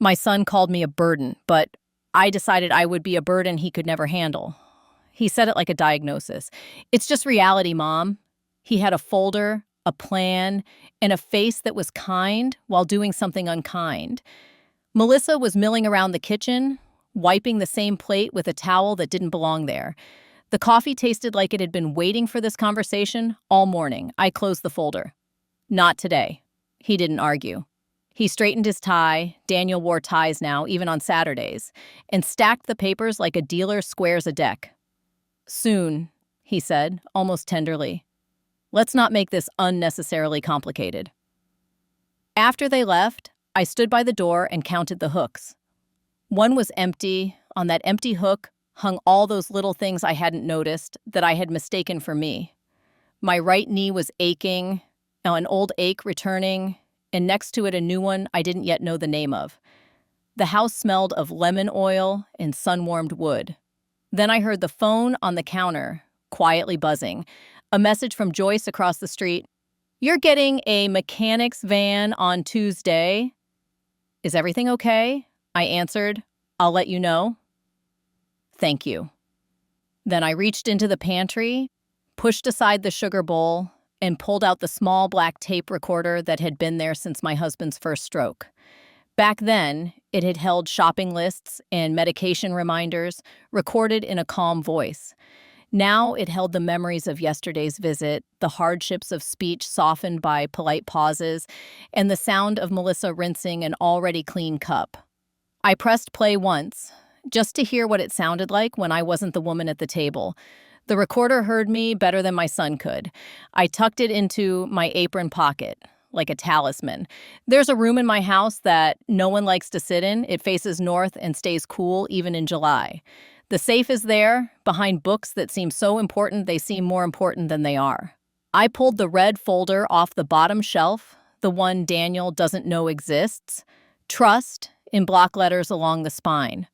My son called me a burden, but I decided I would be a burden he could never handle. He said it like a diagnosis. It's just reality, Mom. He had a folder, a plan, and a face that was kind while doing something unkind. Melissa was milling around the kitchen, wiping the same plate with a towel that didn't belong there. The coffee tasted like it had been waiting for this conversation all morning. I closed the folder. Not today. He didn't argue. He straightened his tie. Daniel wore ties now, even on Saturdays, and stacked the papers like a dealer squares a deck. Soon, he said, almost tenderly. Let's not make this unnecessarily complicated. After they left, I stood by the door and counted the hooks. One was empty. On that empty hook hung all those little things I hadn't noticed that I had mistaken for me. My right knee was aching, now an old ache returning, and next to it a new one I didn't yet know the name of. The house smelled of lemon oil and sun-warmed wood. Then I heard the phone on the counter, quietly buzzing. A message from Joyce across the street. You're getting a mechanic's van on Tuesday. Is everything okay? I answered. I'll let you know. Thank you. Then I reached into the pantry, pushed aside the sugar bowl, and pulled out the small black tape recorder that had been there since my husband's first stroke. Back then, it had held shopping lists and medication reminders, recorded in a calm voice. Now it held the memories of yesterday's visit, the hardships of speech softened by polite pauses, and the sound of Melissa rinsing an already clean cup. I pressed play once, just to hear what it sounded like when I wasn't the woman at the table. The recorder heard me better than my son could. I tucked it into my apron pocket, like a talisman. There's a room in my house that no one likes to sit in. It faces north and stays cool even in July. The safe is there, behind books that seem so important they seem more important than they are. I pulled the red folder off the bottom shelf, the one Daniel doesn't know exists. Trust, in block letters along the spine.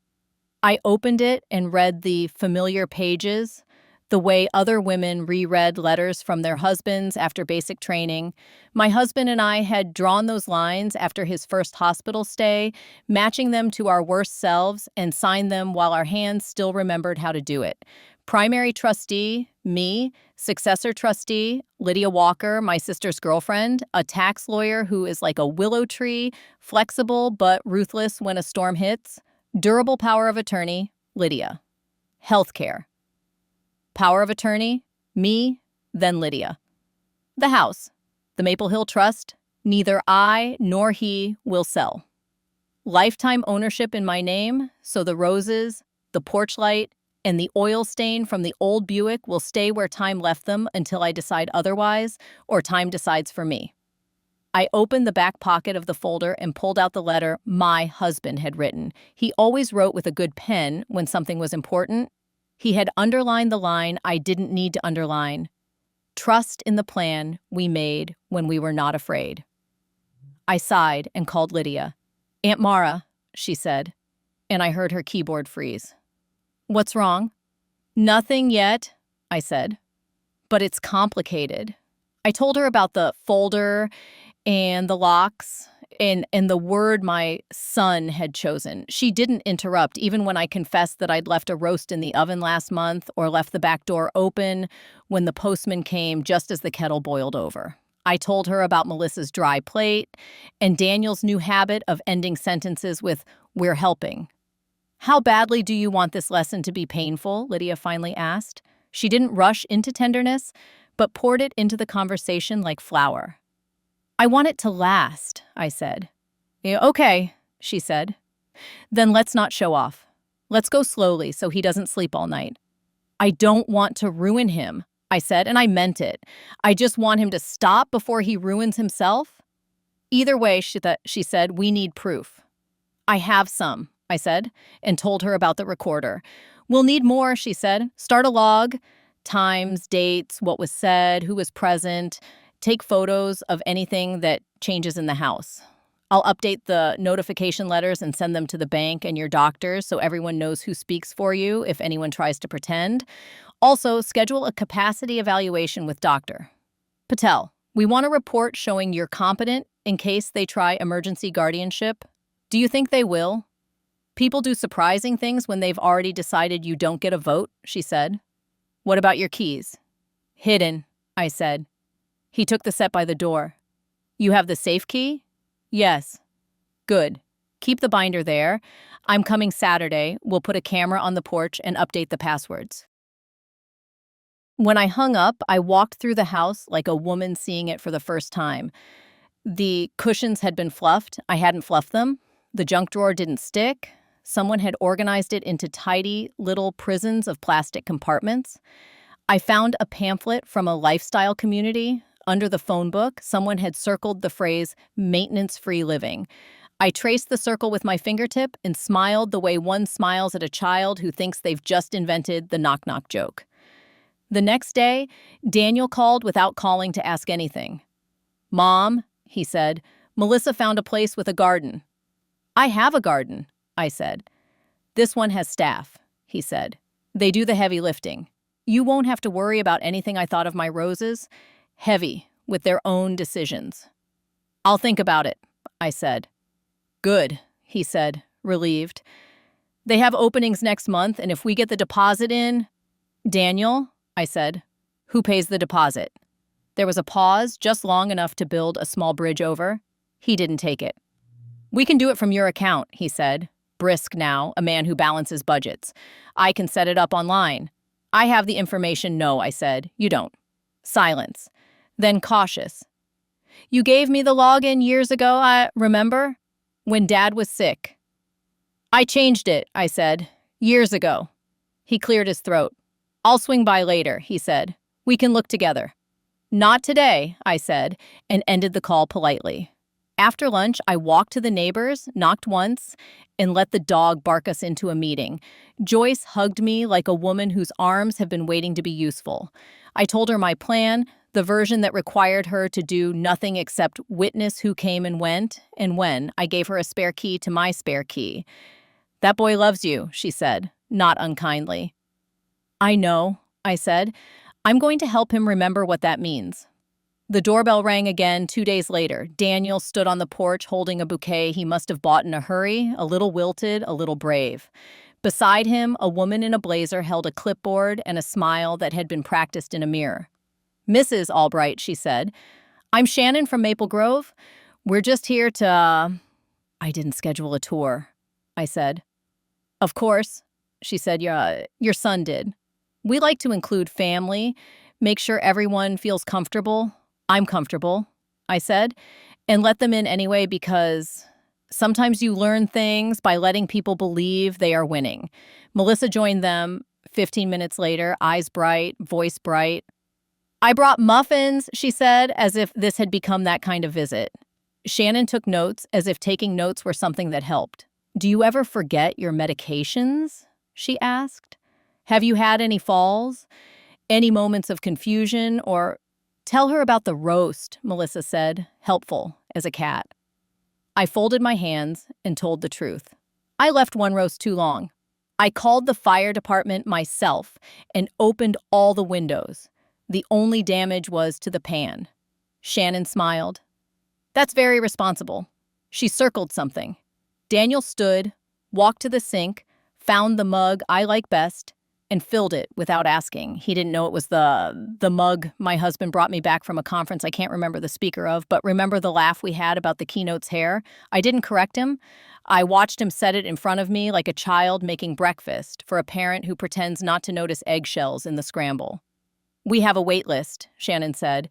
I opened it and read the familiar pages, the way other women reread letters from their husbands after basic training. My husband and I had drawn those lines after his first hospital stay, matching them to our worst selves, and signed them while our hands still remembered how to do it. Primary trustee, me. Successor trustee, Lydia Walker, my sister's girlfriend, a tax lawyer who is like a willow tree, flexible but ruthless when a storm hits. Durable power of attorney, Lydia. Healthcare. Power of attorney, me, then Lydia. The house, the Maple Hill Trust, neither I nor he will sell. Lifetime ownership in my name, so the roses, the porch light, and the oil stain from the old Buick will stay where time left them until I decide otherwise, or time decides for me. I opened the back pocket of the folder and pulled out the letter my husband had written. He always wrote with a good pen when something was important. He had underlined the line I didn't need to underline. Trust in the plan we made when we were not afraid. I sighed and called Lydia. Aunt Mara, she said, and I heard her keyboard freeze. What's wrong? Nothing yet, I said. But it's complicated. I told her about the folder and the locks and the word my son had chosen. She didn't interrupt, even when I confessed that I'd left a roast in the oven last month or left the back door open when the postman came just as the kettle boiled over. I told her about Melissa's dry plate and Daniel's new habit of ending sentences with, "We're helping." How badly do you want this lesson to be painful? Lydia finally asked. She didn't rush into tenderness, but poured it into the conversation like flour. I want it to last, I said. Yeah, okay, she said. Then let's not show off. Let's go slowly so he doesn't sleep all night. I don't want to ruin him, I said, and I meant it. I just want him to stop before he ruins himself. Either way, she said, we need proof. I have some, I said, and told her about the recorder. We'll need more, she said. Start a log, times, dates, what was said, who was present. Take photos of anything that changes in the house. I'll update the notification letters and send them to the bank and your doctors so everyone knows who speaks for you if anyone tries to pretend. Also, schedule a capacity evaluation with Dr. Patel. We want a report showing you're competent in case they try emergency guardianship. Do you think they will? People do surprising things when they've already decided you don't get a vote, she said. What about your keys? Hidden, I said. He took the set by the door. You have the safe key? Yes. Good. Keep the binder there. I'm coming Saturday. We'll put a camera on the porch and update the passwords. When I hung up, I walked through the house like a woman seeing it for the first time. The cushions had been fluffed. I hadn't fluffed them. The junk drawer didn't stick. Someone had organized it into tidy little prisons of plastic compartments. I found a pamphlet from a lifestyle community. Under the phone book, someone had circled the phrase maintenance-free living. I traced the circle with my fingertip and smiled the way one smiles at a child who thinks they've just invented the knock-knock joke. The next day, Daniel called without calling to ask anything. Mom, he said, Melissa found a place with a garden. I have a garden, I said. This one has staff, he said. They do the heavy lifting. You won't have to worry about anything I thought of my roses. Heavy, with their own decisions. I'll think about it, I said. Good, he said, relieved. They have openings next month, and if we get the deposit in... Daniel, I said, who pays the deposit? There was a pause, just long enough to build a small bridge over. He didn't take it. We can do it from your account, he said, brisk now, a man who balances budgets. I can set it up online. I have the information. No, I said. You don't. Silence. Then cautious. You gave me the login years ago, I remember? When Dad was sick. I changed it, I said. Years ago. He cleared his throat. I'll swing by later, he said. We can look together. Not today, I said, and ended the call politely. After lunch, I walked to the neighbors, knocked once, and let the dog bark us into a meeting. Joyce hugged me like a woman whose arms have been waiting to be useful. I told her my plan, the version that required her to do nothing except witness who came and went, and when I gave her a spare key to my spare key. That boy loves you, she said, not unkindly. I know, I said. I'm going to help him remember what that means. The doorbell rang again 2 days later. Daniel stood on the porch holding a bouquet he must have bought in a hurry, a little wilted, a little brave. Beside him, a woman in a blazer held a clipboard and a smile that had been practiced in a mirror. Mrs. Albright, she said, I'm Shannon from Maple Grove. We're just here to... I didn't schedule a tour, I said. Of course, she said, your son did. We like to include family, make sure everyone feels comfortable. I'm comfortable, I said, and let them in anyway because sometimes you learn things by letting people believe they are winning. Melissa joined them 15 minutes later, eyes bright, voice bright. I brought muffins, she said, as if this had become that kind of visit. Shannon took notes as if taking notes were something that helped. Do you ever forget your medications? She asked. Have you had any falls? Any moments of confusion? Or tell her about the roast, Melissa said, helpful as a cat. I folded my hands and told the truth. I left one roast too long. I called the fire department myself and opened all the windows. The only damage was to the pan. Shannon smiled. That's very responsible. She circled something. Daniel stood, walked to the sink, found the mug I like best, and filled it without asking. He didn't know it was the mug my husband brought me back from a conference I can't remember the speaker of, but remember the laugh we had about the keynote's hair? I didn't correct him. I watched him set it in front of me like a child making breakfast for a parent who pretends not to notice eggshells in the scramble. We have a wait list, Shannon said,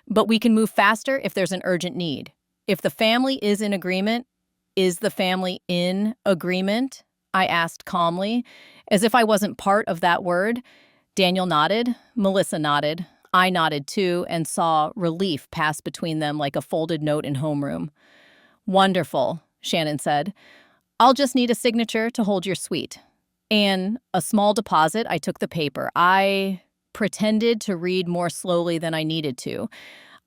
but we can move faster if there's an urgent need. If the family is in agreement, is the family in agreement? I asked calmly, as if I wasn't part of that word. Daniel nodded. Melissa nodded. I nodded too and saw relief pass between them like a folded note in homeroom. Wonderful, Shannon said. I'll just need a signature to hold your suite. And a small deposit. I took the paper. I pretended to read more slowly than I needed to.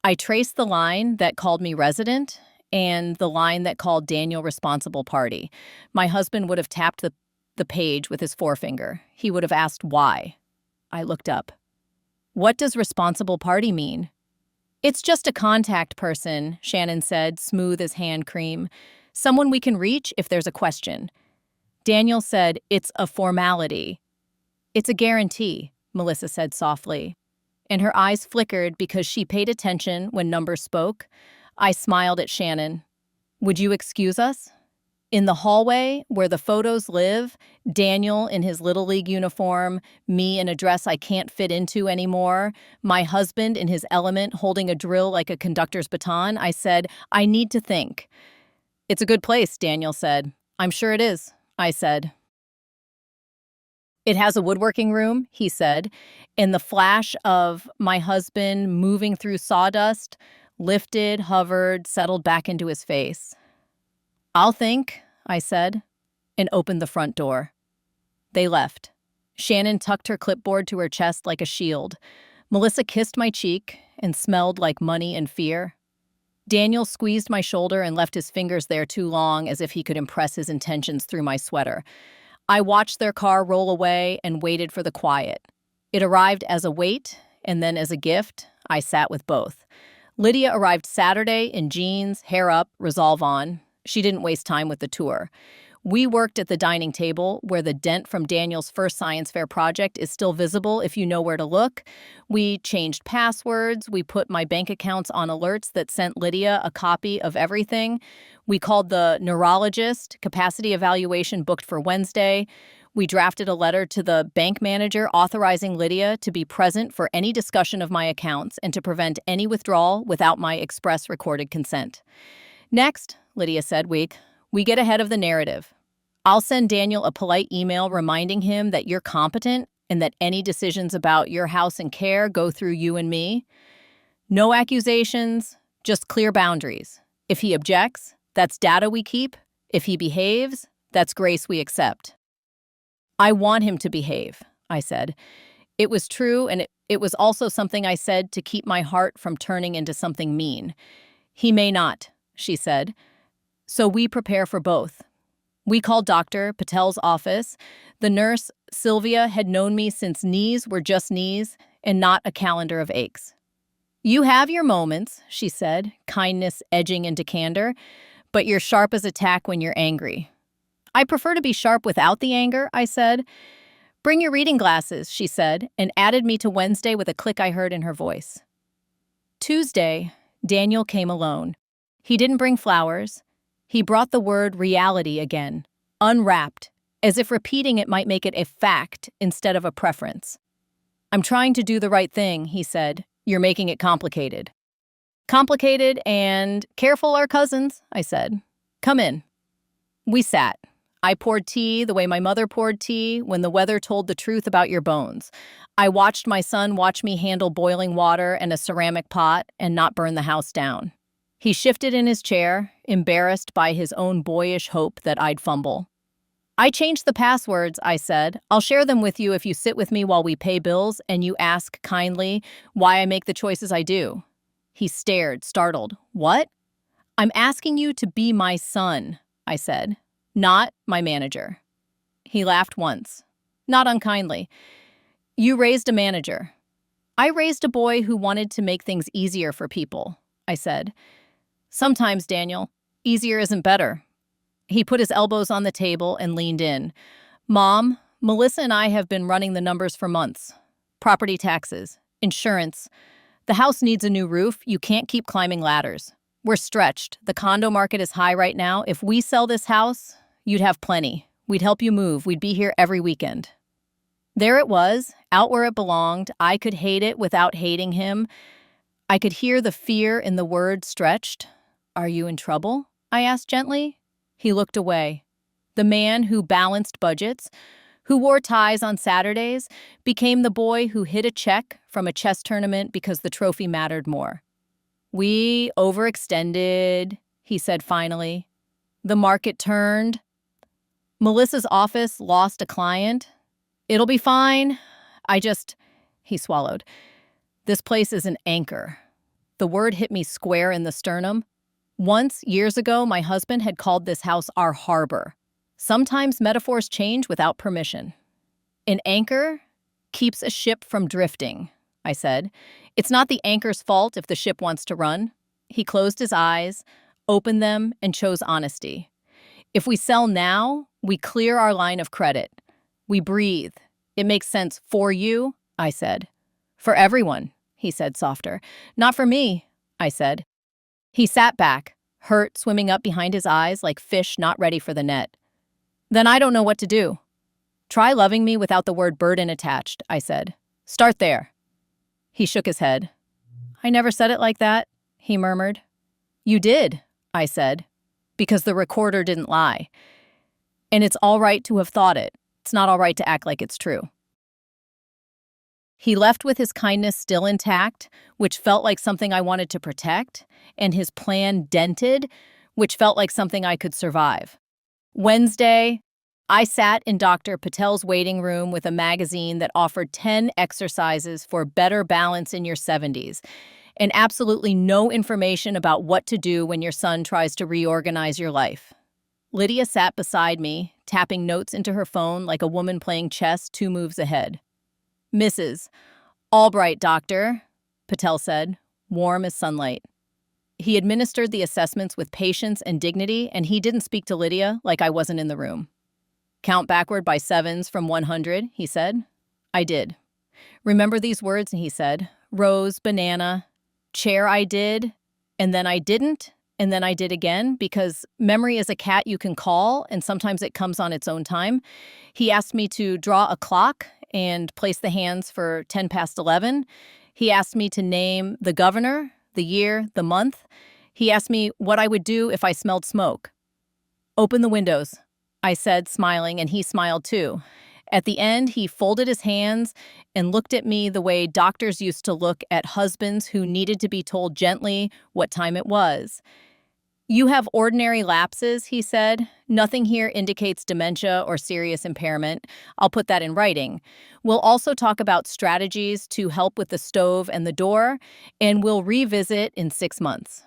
I traced the line that called me resident and the line that called Daniel responsible party. My husband would have tapped the page with his forefinger. He would have asked why. I looked up. What does responsible party mean? It's just a contact person, Shannon said, smooth as hand cream. Someone we can reach if there's a question. Daniel said, "It's a formality." "It's a guarantee," Melissa said softly. And her eyes flickered because she paid attention when numbers spoke. I smiled at Shannon. "Would you excuse us?" In the hallway, where the photos live, Daniel in his Little League uniform, me in a dress I can't fit into anymore, my husband in his element holding a drill like a conductor's baton, I said, "I need to think." "It's a good place," Daniel said. "I'm sure it is," I said. "It has a woodworking room," he said. In the flash of my husband moving through sawdust, lifted, hovered, settled back into his face. "I'll think," I said, and opened the front door. They left. Shannon tucked her clipboard to her chest like a shield. Melissa kissed my cheek and smelled like money and fear. Daniel squeezed my shoulder and left his fingers there too long, as if he could impress his intentions through my sweater. I watched their car roll away and waited for the quiet. It arrived as a weight, and then as a gift. I sat with both. Lydia arrived Saturday in jeans, hair up, resolve on. She didn't waste time with the tour. We worked at the dining table, where the dent from Daniel's first science fair project is still visible if you know where to look. We changed passwords. We put my bank accounts on alerts that sent Lydia a copy of everything. We called the neurologist, capacity evaluation booked for Wednesday. We drafted a letter to the bank manager authorizing Lydia to be present for any discussion of my accounts and to prevent any withdrawal without my express recorded consent. "Next," Lydia said, we get ahead of the narrative. I'll send Daniel a polite email reminding him that you're competent and that any decisions about your house and care go through you and me. No accusations, just clear boundaries. If he objects, that's data we keep. If he behaves, that's grace we accept." "I want him to behave," I said. It was true, and it was also something I said to keep my heart from turning into something mean. "He may not," she said. "So we prepare for both." We called Dr. Patel's office. The nurse, Sylvia, had known me since knees were just knees and not a calendar of aches. "You have your moments," she said, kindness edging into candor, "but you're sharp as a tack when you're angry." "I prefer to be sharp without the anger," I said. "Bring your reading glasses," she said, and added me to Wednesday with a click I heard in her voice. Tuesday, Daniel came alone. He didn't bring flowers. He brought the word reality again, unwrapped, as if repeating it might make it a fact instead of a preference. "I'm trying to do the right thing," he said. "You're making it complicated." "Complicated and careful are cousins," I said. "Come in." We sat. I poured tea the way my mother poured tea when the weather told the truth about your bones. I watched my son watch me handle boiling water and a ceramic pot and not burn the house down. He shifted in his chair, embarrassed by his own boyish hope that I'd fumble. "I changed the passwords," I said. "I'll share them with you if you sit with me while we pay bills and you ask kindly why I make the choices I do." He stared, startled. "What?" "I'm asking you to be my son," I said, "not my manager." He laughed once, not unkindly. "You raised a manager." "I raised a boy who wanted to make things easier for people," I said. "Sometimes, Daniel, easier isn't better." He put his elbows on the table and leaned in. "Mom, Melissa and I have been running the numbers for months. Property taxes, insurance. The house needs a new roof. You can't keep climbing ladders. We're stretched. The condo market is high right now. If we sell this house, you'd have plenty. We'd help you move. We'd be here every weekend." There it was, out where it belonged. I could hate it without hating him. I could hear the fear in the word stretched. "Are you in trouble?" I asked gently. He looked away. The man who balanced budgets, who wore ties on Saturdays, became the boy who hid a check from a chess tournament because the trophy mattered more. "We overextended," he said finally. "The market turned. Melissa's office lost a client. It'll be fine. He swallowed. "This place is an anchor." The word hit me square in the sternum. Once, years ago, my husband had called this house our harbor. Sometimes metaphors change without permission. "An anchor keeps a ship from drifting," I said. "It's not the anchor's fault if the ship wants to run." He closed his eyes, opened them, and chose honesty. If we sell now, we clear our line of credit. We breathe. It makes sense for you, I said. For everyone, he said softer. Not for me, I said. He sat back, hurt swimming up behind his eyes like fish not ready for the net. Then I don't know what to do. Try loving me without the word burden attached, I said. Start there. He shook his head. I never said it like that, he murmured. You did, I said, because the recorder didn't lie. And it's all right to have thought it. It's not all right to act like it's true. He left with his kindness still intact, which felt like something I wanted to protect, and his plan dented, which felt like something I could survive. Wednesday, I sat in Dr. Patel's waiting room with a magazine that offered 10 exercises for better balance in your 70s, and absolutely no information about what to do when your son tries to reorganize your life. Lydia sat beside me, tapping notes into her phone like a woman playing chess 2 moves ahead. Mrs. Albright, doctor, Patel said, warm as sunlight. He administered the assessments with patience and dignity, and he didn't speak to Lydia like I wasn't in the room. Count backward by 7s from 100, he said. I did. Remember these words, he said. Rose, banana, chair I did, and then I didn't, and then I did again, because memory is a cat you can call, and sometimes it comes on its own time. He asked me to draw a clock and place the hands for 10 past 11. He asked me to name the governor, the year, the month. He asked me what I would do if I smelled smoke. Open the windows, I said, smiling, and he smiled too. At the end, he folded his hands and looked at me the way doctors used to look at husbands who needed to be told gently what time it was. You have ordinary lapses, he said. Nothing here indicates dementia or serious impairment. I'll put that in writing. We'll also talk about strategies to help with the stove and the door, and we'll revisit in 6 months.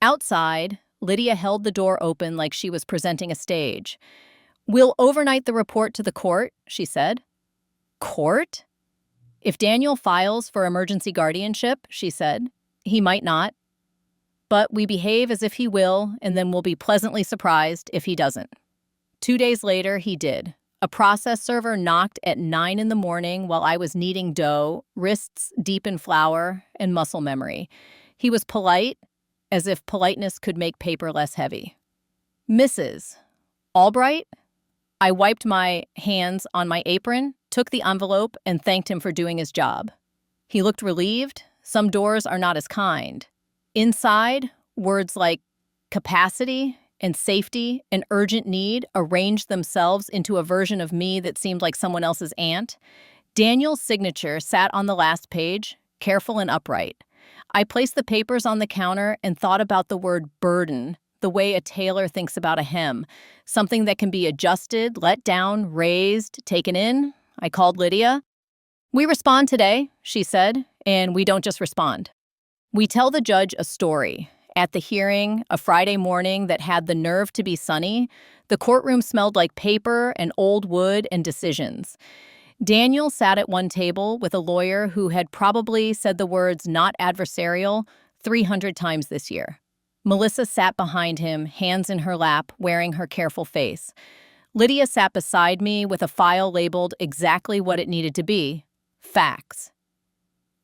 Outside, Lydia held the door open like she was presenting a stage. We'll overnight the report to the court, she said. Court? If Daniel files for emergency guardianship, she said, he might not. But we behave as if he will, and then we'll be pleasantly surprised if he doesn't. 2 days later, he did. A process server knocked at 9 in the morning while I was kneading dough, wrists deep in flour, and muscle memory. He was polite, as if politeness could make paper less heavy. Mrs. Albright? I wiped my hands on my apron, took the envelope, and thanked him for doing his job. He looked relieved. Some doors are not as kind. Inside, words like capacity and safety and urgent need arranged themselves into a version of me that seemed like someone else's aunt. Daniel's signature sat on the last page, careful and upright. I placed the papers on the counter and thought about the word burden, the way a tailor thinks about a hem, something that can be adjusted, let down, raised, taken in. I called Lydia. We respond today, she said, and we don't just respond. We tell the judge a story. At the hearing, a Friday morning that had the nerve to be sunny, the courtroom smelled like paper and old wood and decisions. Daniel sat at one table with a lawyer who had probably said the words not adversarial 300 times this year. Melissa sat behind him, hands in her lap, wearing her careful face. Lydia sat beside me with a file labeled exactly what it needed to be: facts.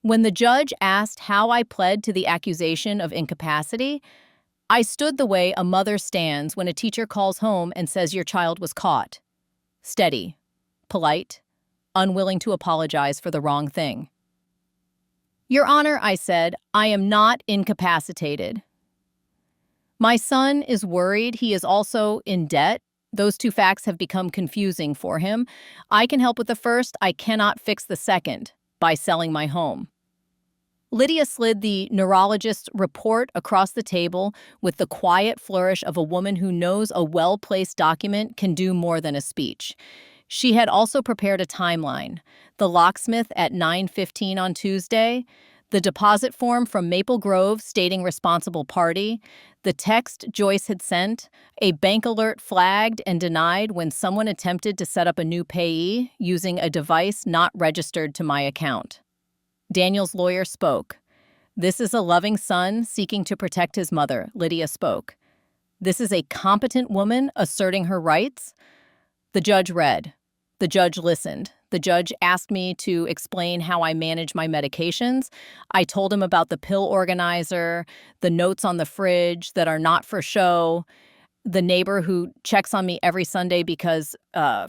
When the judge asked how I pled to the accusation of incapacity, I stood the way a mother stands when a teacher calls home and says your child was caught. Steady, polite, unwilling to apologize for the wrong thing. Your Honor, I said, I am not incapacitated. My son is worried. He is also in debt. Those 2 facts have become confusing for him. I can help with the first. I cannot fix the second by selling my home. Lydia slid the neurologist's report across the table with the quiet flourish of a woman who knows a well-placed document can do more than a speech. She had also prepared a timeline: the locksmith at 9:15 on Tuesday, the deposit form from Maple Grove stating responsible party, the text Joyce had sent, a bank alert flagged and denied when someone attempted to set up a new payee using a device not registered to my account. Daniel's lawyer spoke. This is a loving son seeking to protect his mother, Lydia spoke. This is a competent woman asserting her rights. The judge read. The judge listened. The judge asked me to explain how I manage my medications. I told him about the pill organizer, the notes on the fridge that are not for show, the neighbor who checks on me every Sunday because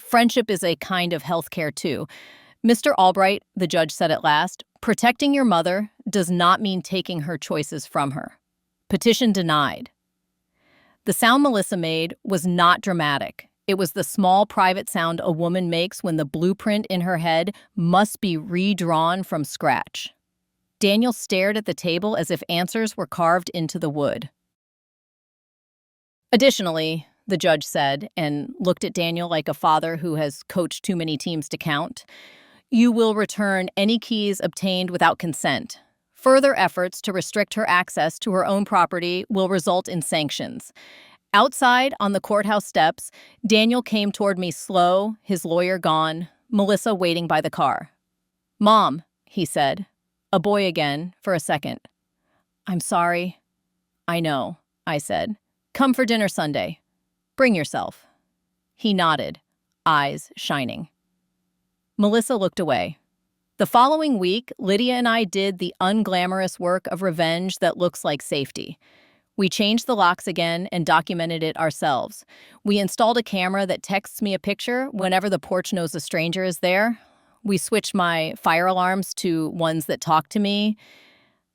friendship is a kind of healthcare too. Mr. Albright, the judge said at last, protecting your mother does not mean taking her choices from her. Petition denied. The sound Melissa made was not dramatic. It was the small private sound a woman makes when the blueprint in her head must be redrawn from scratch. Daniel stared at the table as if answers were carved into the wood. Additionally, the judge said, and looked at Daniel like a father who has coached too many teams to count, you will return any keys obtained without consent. Further efforts to restrict her access to her own property will result in sanctions. Outside, on the courthouse steps, Daniel came toward me slow, his lawyer gone, Melissa waiting by the car. Mom, he said. A boy again, for a second. I'm sorry. I know, I said. Come for dinner Sunday. Bring yourself. He nodded, eyes shining. Melissa looked away. The following week, Lydia and I did the unglamorous work of revenge that looks like safety. We changed the locks again and documented it ourselves. We installed a camera that texts me a picture whenever the porch knows a stranger is there. We switched my fire alarms to ones that talk to me.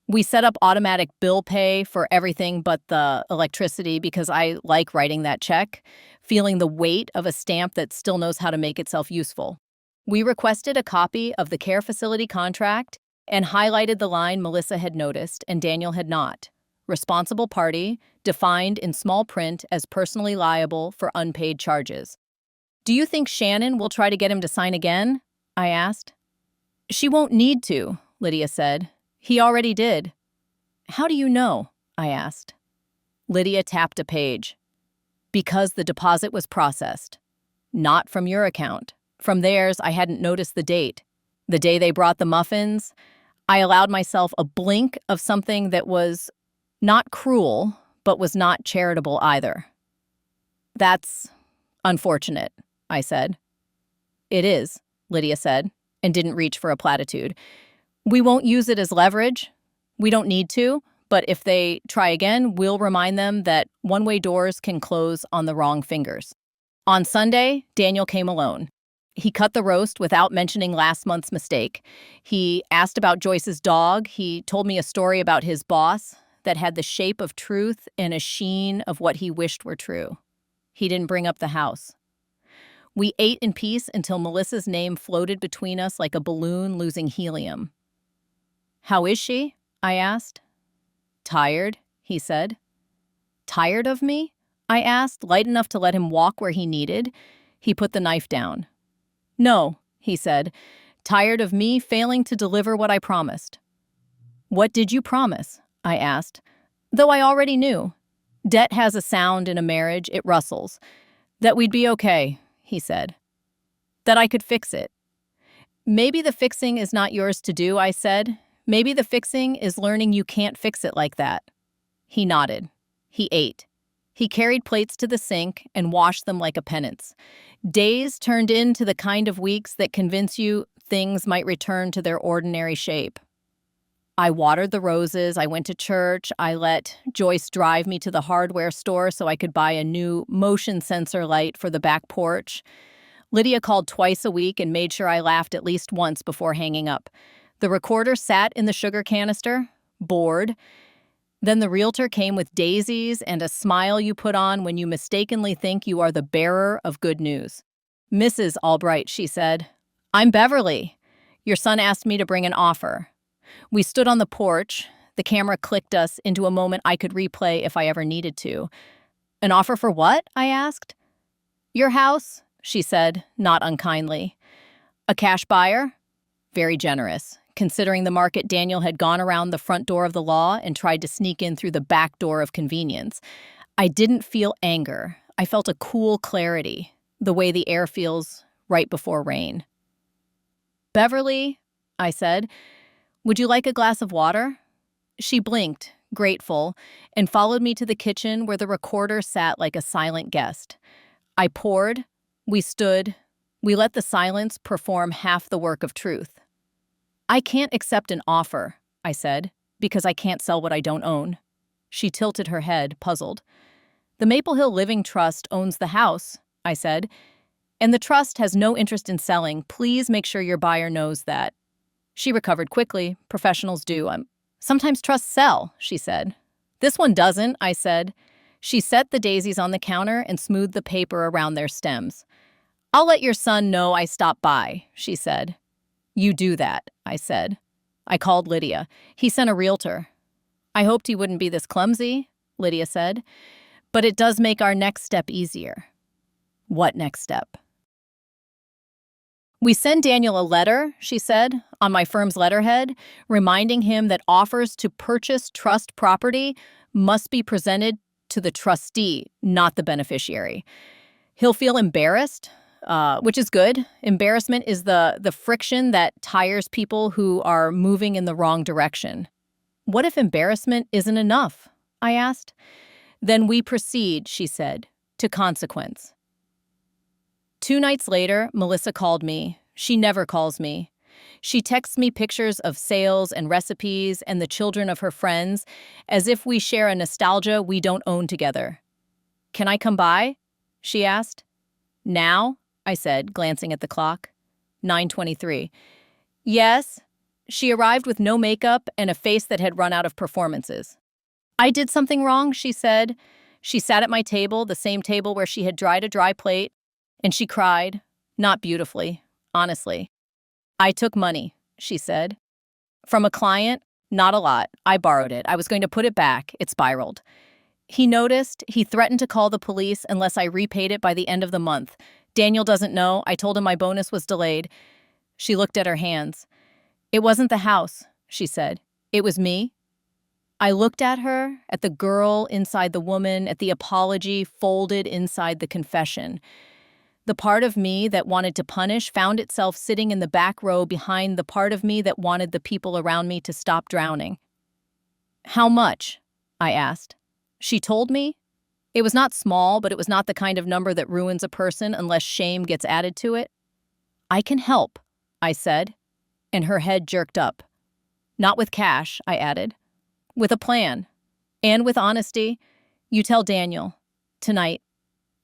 We set up automatic bill pay for everything but the electricity because I like writing that check, feeling the weight of a stamp that still knows how to make itself useful. We requested a copy of the care facility contract and highlighted the line Melissa had noticed and Daniel had not. Responsible party, defined in small print as personally liable for unpaid charges. Do you think Shannon will try to get him to sign again? I asked. She won't need to, Lydia said. He already did. How do you know? I asked. Lydia tapped a page. Because the deposit was processed. Not from your account. From theirs, I hadn't noticed the date. The day they brought the muffins, I allowed myself a blink of something that was not cruel, but was not charitable either. That's unfortunate, I said. It is, Lydia said, and didn't reach for a platitude. We won't use it as leverage. We don't need to, but if they try again, we'll remind them that one-way doors can close on the wrong fingers. On Sunday, Daniel came alone. He cut the roast without mentioning last month's mistake. He asked about Joyce's dog. He told me a story about his boss that had the shape of truth and a sheen of what he wished were true. He didn't bring up the house. We ate in peace until Melissa's name floated between us like a balloon losing helium. How is she? I asked. Tired, he said. Tired of me? I asked, light enough to let him walk where he needed. He put the knife down. No, he said, tired of me failing to deliver what I promised. What did you promise? I asked, though I already knew. Debt has a sound in a marriage, it rustles. That we'd be okay, he said. That I could fix it. Maybe the fixing is not yours to do, I said. Maybe the fixing is learning you can't fix it like that. He nodded. He ate. He carried plates to the sink and washed them like a penance. Days turned into the kind of weeks that convince you things might return to their ordinary shape. I watered the roses, I went to church, I let Joyce drive me to the hardware store so I could buy a new motion sensor light for the back porch. Lydia called twice a week and made sure I laughed at least once before hanging up. The recorder sat in the sugar canister, bored. Then the realtor came with daisies and a smile you put on when you mistakenly think you are the bearer of good news. Mrs. Albright, she said, I'm Beverly. Your son asked me to bring an offer. We stood on the porch. The camera clicked us into a moment I could replay if I ever needed to. An offer for what? I asked. Your house, she said, not unkindly. A cash buyer? Very generous. Considering the market, Daniel had gone around the front door of the law and tried to sneak in through the back door of convenience. I didn't feel anger. I felt a cool clarity, the way the air feels right before rain. Beverly, I said, would you like a glass of water? She blinked, grateful, and followed me to the kitchen where the recorder sat like a silent guest. I poured, we stood, we let the silence perform half the work of truth. "I can't accept an offer," I said, "because I can't sell what I don't own." She tilted her head, puzzled. "The Maple Hill Living Trust owns the house," I said, "and the trust has no interest in selling. Please make sure your buyer knows that." She recovered quickly. Professionals do. Sometimes trusts sell, she said. "This one doesn't," I said. She set the daisies on the counter and smoothed the paper around their stems. "I'll let your son know I stopped by," she said. "You do that," I said. I called Lydia. "He sent a realtor." "I hoped he wouldn't be this clumsy," Lydia said. "But it does make our next step easier." "What next step?" "We send Daniel a letter," she said, "on my firm's letterhead, reminding him that offers to purchase trust property must be presented to the trustee, not the beneficiary. He'll feel embarrassed, which is good. Embarrassment is the friction that tires people who are moving in the wrong direction." "What if embarrassment isn't enough?" I asked. "Then we proceed," she said, "to consequence." 2 nights later, Melissa called me. She never calls me. She texts me pictures of sales and recipes and the children of her friends, as if we share a nostalgia we don't own together. "Can I come by?" she asked. "Now?" I said, glancing at the clock. 9:23. "Yes." She arrived with no makeup and a face that had run out of performances. "I did something wrong," she said. She sat at my table, the same table where she had dried a dry plate, and she cried, not beautifully, honestly. "I took money," she said. "From a client? Not a lot. I borrowed it. I was going to put it back. It spiraled. He noticed. He threatened to call the police unless I repaid it by the end of the month. Daniel doesn't know. I told him my bonus was delayed." She looked at her hands. "It wasn't the house," she said. "It was me." I looked at her, at the girl inside the woman, at the apology folded inside the confession. The part of me that wanted to punish found itself sitting in the back row behind the part of me that wanted the people around me to stop drowning. "How much?" I asked. She told me. It was not small, but it was not the kind of number that ruins a person unless shame gets added to it. "I can help," I said, and her head jerked up. "Not with cash," I added. "With a plan. And with honesty. You tell Daniel. Tonight.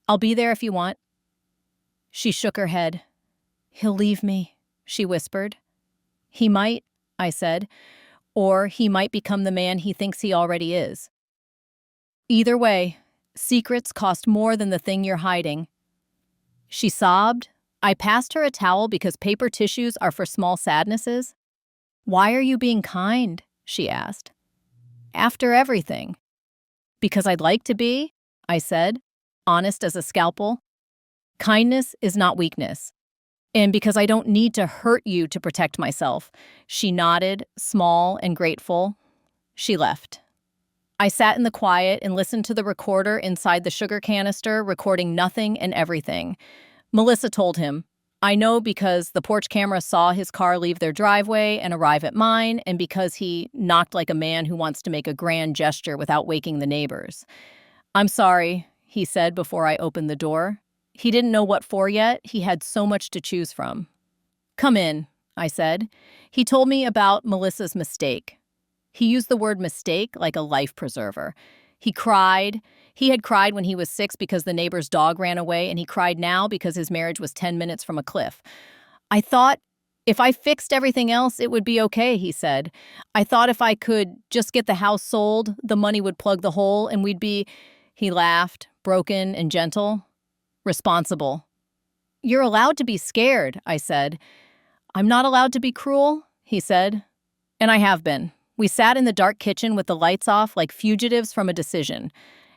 I'll be there if you want." She shook her head. "He'll leave me," she whispered. "He might," I said, "or he might become the man he thinks he already is. Either way, secrets cost more than the thing you're hiding." She sobbed. I passed her a towel because paper tissues are for small sadnesses. "Why are you being kind?" she asked. "After everything." "Because I'd like to be," I said, honest as a scalpel. "Kindness is not weakness. And because I don't need to hurt you to protect myself." She nodded, small and grateful. She left. I sat in the quiet and listened to the recorder inside the sugar canister, recording nothing and everything. Melissa told him, "I know because the porch camera saw his car leave their driveway and arrive at mine, and because he knocked like a man who wants to make a grand gesture without waking the neighbors." "I'm sorry," he said before I opened the door. He didn't know what for yet. He had so much to choose from. "Come in," I said. He told me about Melissa's mistake. He used the word mistake like a life preserver. He cried. He had cried when he was 6 because the neighbor's dog ran away, and he cried now because his marriage was 10 minutes from a cliff. "I thought if I fixed everything else, it would be okay," he said. "I thought if I could just get the house sold, the money would plug the hole, and we'd be—" He laughed, broken and gentle. "Responsible." "You're allowed to be scared," I said. "I'm not allowed to be cruel," he said. And I have been. We sat in the dark kitchen with the lights off like fugitives from a decision.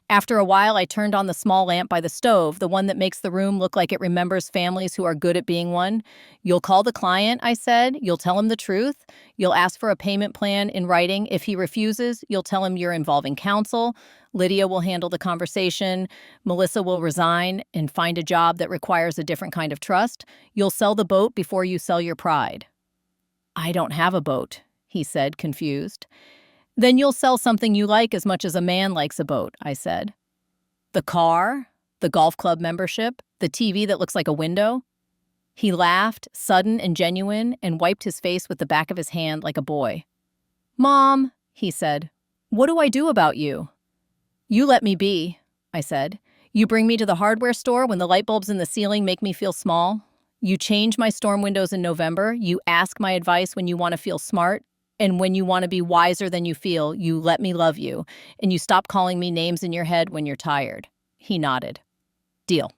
After a while, I turned on the small lamp by the stove, the one that makes the room look like it remembers families who are good at being one. "You'll call the client," I said. "You'll tell him the truth. You'll ask for a payment plan in writing. If he refuses, you'll tell him you're involving counsel. Lydia will handle the conversation. Melissa will resign and find a job that requires a different kind of trust. You'll sell the boat before you sell your pride." "I don't have a boat," he said, confused. Then you'll sell something you like as much as a man likes a boat, I said. The car, the golf club membership, the TV that looks like a window. He laughed, sudden and genuine, and wiped his face with the back of his hand like a boy. Mom, he said, what do I do about you? You let me be, I said. You bring me to the hardware store when the light bulbs in the ceiling make me feel small. You change my storm windows in November. You ask my advice when you want to feel smart. And when you want to be wiser than you feel, you let me love you. And you stop calling me names in your head when you're tired. He nodded. Deal.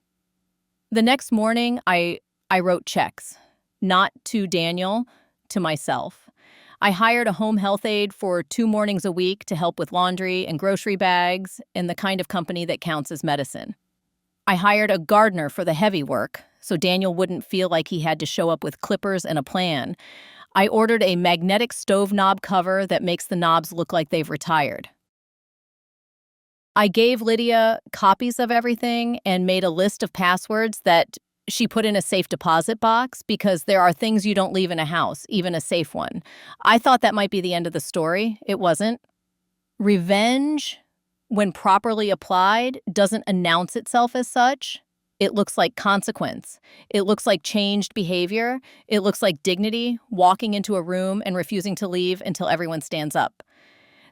The next morning, I wrote checks. Not to Daniel, to myself. I hired a home health aide for 2 mornings a week to help with laundry and grocery bags and the kind of company that counts as medicine. I hired a gardener for the heavy work, so Daniel wouldn't feel like he had to show up with clippers and a plan. I ordered a magnetic stove knob cover that makes the knobs look like they've retired. I gave Lydia copies of everything and made a list of passwords that she put in a safe deposit box because there are things you don't leave in a house, even a safe one. I thought that might be the end of the story. It wasn't. Revenge, when properly applied, doesn't announce itself as such. It looks like consequence. It looks like changed behavior. It looks like dignity, walking into a room and refusing to leave until everyone stands up.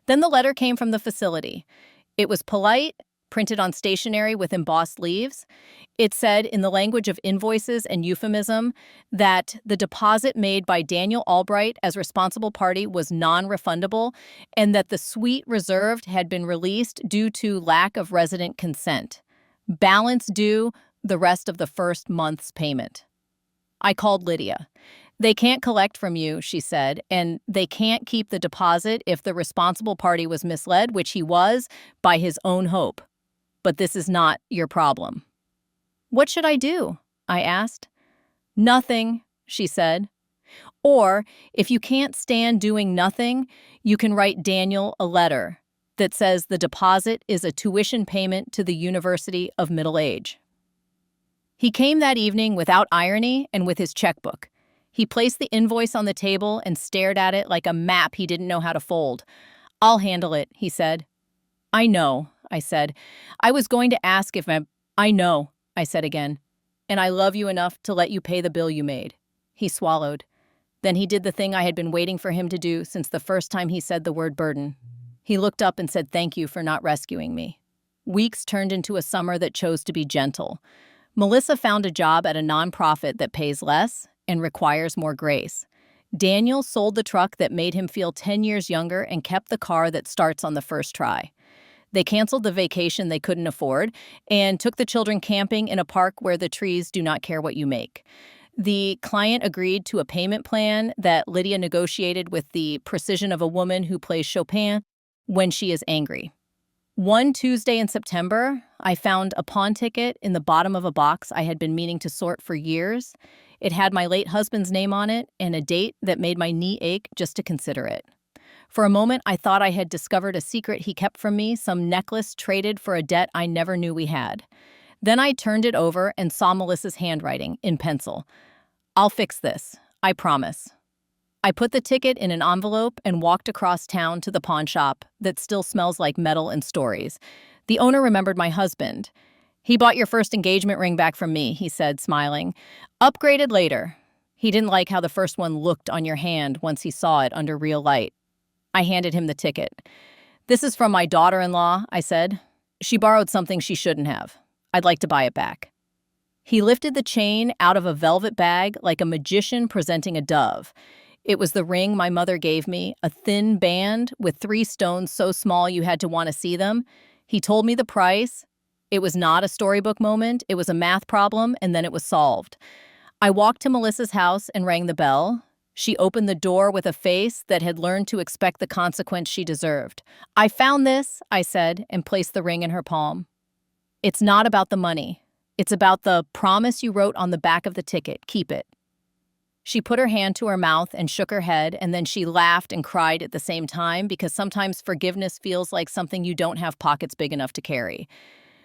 Then the letter came from the facility. It was polite, printed on stationery with embossed leaves. It said, in the language of invoices and euphemism, that the deposit made by Daniel Albright as responsible party was non-refundable and that the suite reserved had been released due to lack of resident consent. Balance due the rest of the first month's payment. I called Lydia. They can't collect from you, she said, and they can't keep the deposit if the responsible party was misled, which he was, by his own hope. But this is not your problem. What should I do? I asked. Nothing, she said. Or, if you can't stand doing nothing, you can write Daniel a letter that says the deposit is a tuition payment to the University of Middle Age. He came that evening without irony and with his checkbook. He placed the invoice on the table and stared at it like a map he didn't know how to fold. I'll handle it, he said. I know, I said. I was going to ask if I know, I said again. And I love you enough to let you pay the bill you made. He swallowed. Then he did the thing I had been waiting for him to do since the first time he said the word burden. He looked up and said thank you for not rescuing me. Weeks turned into a summer that chose to be gentle. Melissa found a job at a nonprofit that pays less and requires more grace. Daniel sold the truck that made him feel 10 years younger and kept the car that starts on the first try. They canceled the vacation they couldn't afford and took the children camping in a park where the trees do not care what you make. The client agreed to a payment plan that Lydia negotiated with the precision of a woman who plays Chopin when she is angry. One Tuesday in September, I found a pawn ticket in the bottom of a box I had been meaning to sort for years. It had my late husband's name on it and a date that made my knee ache just to consider it. For a moment, I thought I had discovered a secret he kept from me, some necklace traded for a debt I never knew we had. Then I turned it over and saw Melissa's handwriting in pencil. I'll fix this, I promise. I put the ticket in an envelope and walked across town to the pawn shop that still smells like metal and stories. The owner remembered my husband. He bought your first engagement ring back from me, he said, smiling. Upgraded later. He didn't like how the first one looked on your hand once he saw it under real light. I handed him the ticket. This is from my daughter-in-law, I said. She borrowed something she shouldn't have. I'd like to buy it back. He lifted the chain out of a velvet bag like a magician presenting a dove. It was the ring my mother gave me, a thin band with 3 stones so small you had to want to see them. He told me the price. It was not a storybook moment. It was a math problem, and then it was solved. I walked to Melissa's house and rang the bell. She opened the door with a face that had learned to expect the consequence she deserved. I found this, I said, and placed the ring in her palm. It's not about the money. It's about the promise you wrote on the back of the ticket. Keep it. She put her hand to her mouth and shook her head, and then she laughed and cried at the same time because sometimes forgiveness feels like something you don't have pockets big enough to carry.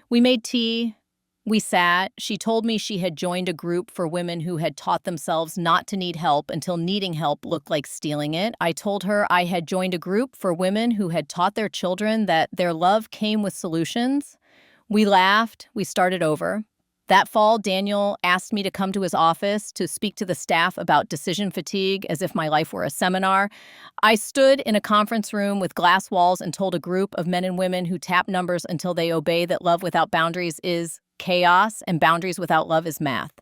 We made tea, We sat. She told me she had joined a group for women who had taught themselves not to need help until needing help looked like stealing it. I told her I had joined a group for women who had taught their children that their love came with solutions. We laughed. We started over. That fall, Daniel asked me to come to his office to speak to the staff about decision fatigue as if my life were a seminar. I stood in a conference room with glass walls and told a group of men and women who tap numbers until they obey that love without boundaries is chaos and boundaries without love is math.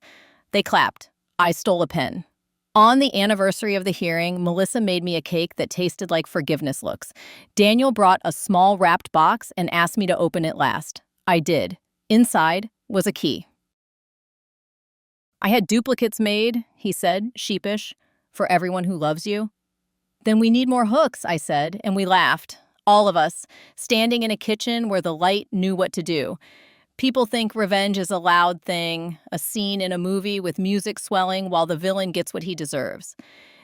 They clapped. I stole a pen. On the anniversary of the hearing, Melissa made me a cake that tasted like forgiveness looks. Daniel brought a small wrapped box and asked me to open it last. I did. Inside was a key. I had duplicates made, he said, sheepish, for everyone who loves you. Then we need more hooks, I said, and we laughed, all of us, standing in a kitchen where the light knew what to do. People think revenge is a loud thing, a scene in a movie with music swelling while the villain gets what he deserves.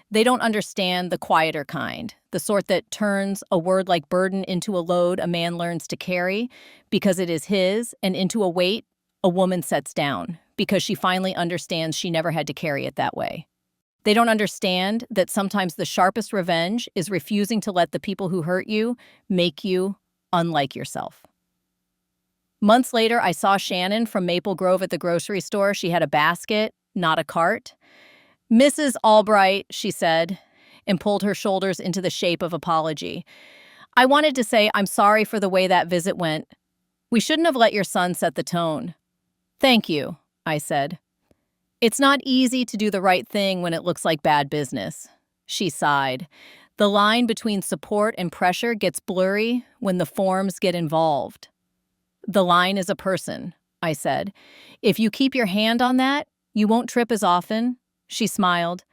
They don't understand the quieter kind, the sort that turns a word like burden into a load a man learns to carry because it is his, and into a weight a woman sets down because she finally understands she never had to carry it that way. They don't understand that sometimes the sharpest revenge is refusing to let the people who hurt you make you unlike yourself. Months later, I saw Shannon from Maple Grove at the grocery store. She had a basket, not a cart. "Mrs. Albright," she said, and pulled her shoulders into the shape of apology. "I wanted to say I'm sorry for the way that visit went. We shouldn't have let your son set the tone." "Thank you," I said. "It's not easy to do the right thing when it looks like bad business." She sighed. "The line between support and pressure gets blurry when the forms get involved." "The line is a person," I said. "If you keep your hand on that, you won't trip as often." She smiled.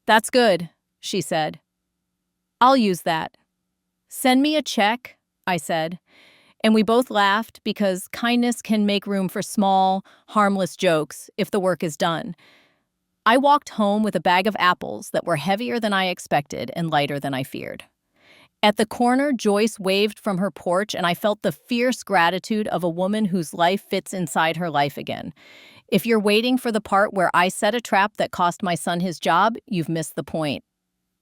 "That's good," she said. "I'll use that." "Send me a check," I said. And we both laughed because kindness can make room for small, harmless jokes if the work is done. I walked home with a bag of apples that were heavier than I expected and lighter than I feared. At the corner, Joyce waved from her porch, and I felt the fierce gratitude of a woman whose life fits inside her life again. If you're waiting for the part where I set a trap that cost my son his job, you've missed the point.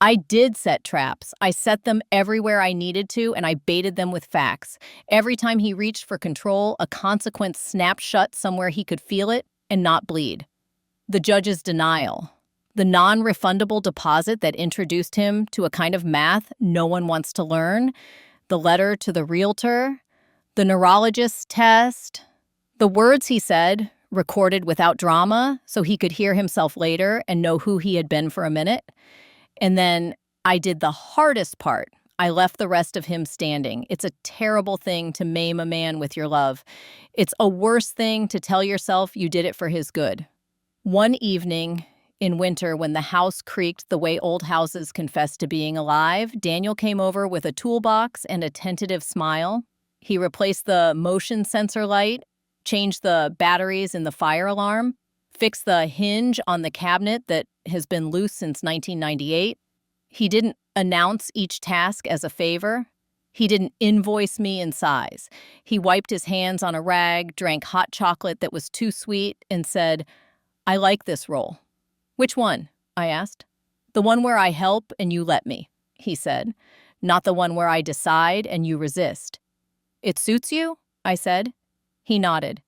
I did set traps. I set them everywhere I needed to, and I baited them with facts. Every time he reached for control, a consequence snapped shut somewhere he could feel it and not bleed. The judge's denial. The non-refundable deposit that introduced him to a kind of math no one wants to learn. The letter to the realtor. The neurologist's test. The words he said, recorded without drama, so he could hear himself later and know who he had been for a minute. And then I did the hardest part. I left the rest of him standing. It's a terrible thing to maim a man with your love. It's a worse thing to tell yourself you did it for his good. One evening in winter, when the house creaked the way old houses confess to being alive, Daniel came over with a toolbox and a tentative smile. He replaced the motion sensor light, changed the batteries in the fire alarm, fixed the hinge on the cabinet that has been loose since 1998. He didn't announce each task as a favor. He didn't invoice me in size. He wiped his hands on a rag, drank hot chocolate that was too sweet, and said, "I like this role." "Which one?" I asked. "The one where I help and you let me," he said. "Not the one where I decide and you resist." "It suits you?" I said. He nodded.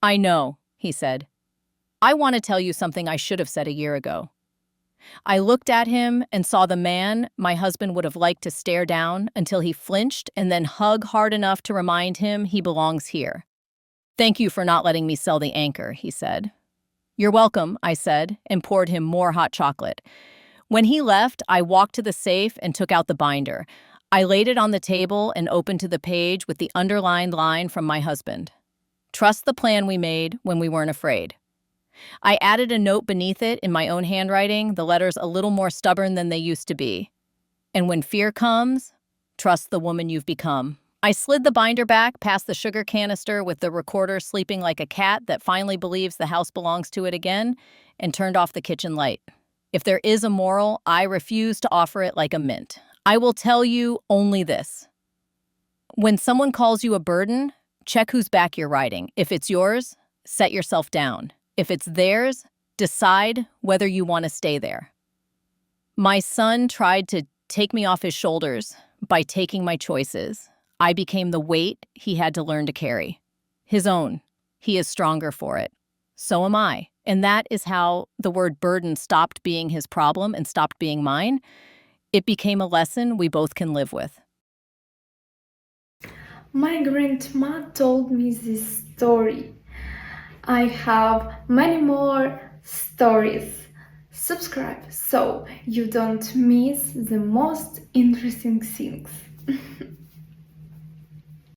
"I know," he said. "I want to tell you something I should have said a year ago." I looked at him and saw the man my husband would have liked to stare down until he flinched and then hug hard enough to remind him he belongs here. "Thank you for not letting me sell the anchor," he said. "You're welcome," I said, and poured him more hot chocolate. When he left, I walked to the safe and took out the binder. I laid it on the table and opened to the page with the underlined line from my husband. "Trust the plan we made when we weren't afraid." I added a note beneath it in my own handwriting, the letters a little more stubborn than they used to be. "And when fear comes, trust the woman you've become." I slid the binder back past the sugar canister with the recorder sleeping like a cat that finally believes the house belongs to it again, and turned off the kitchen light. If there is a moral, I refuse to offer it like a mint. I will tell you only this. When someone calls you a burden, check whose back you're riding. If it's yours, set yourself down. If it's theirs, decide whether you want to stay there. My son tried to take me off his shoulders by taking my choices. I became the weight he had to learn to carry. His own. He is stronger for it. So am I. And that is how the word burden stopped being his problem and stopped being mine. It became a lesson we both can live with. My grandma told me this story. I have many more stories. Subscribe so you don't miss the most interesting things.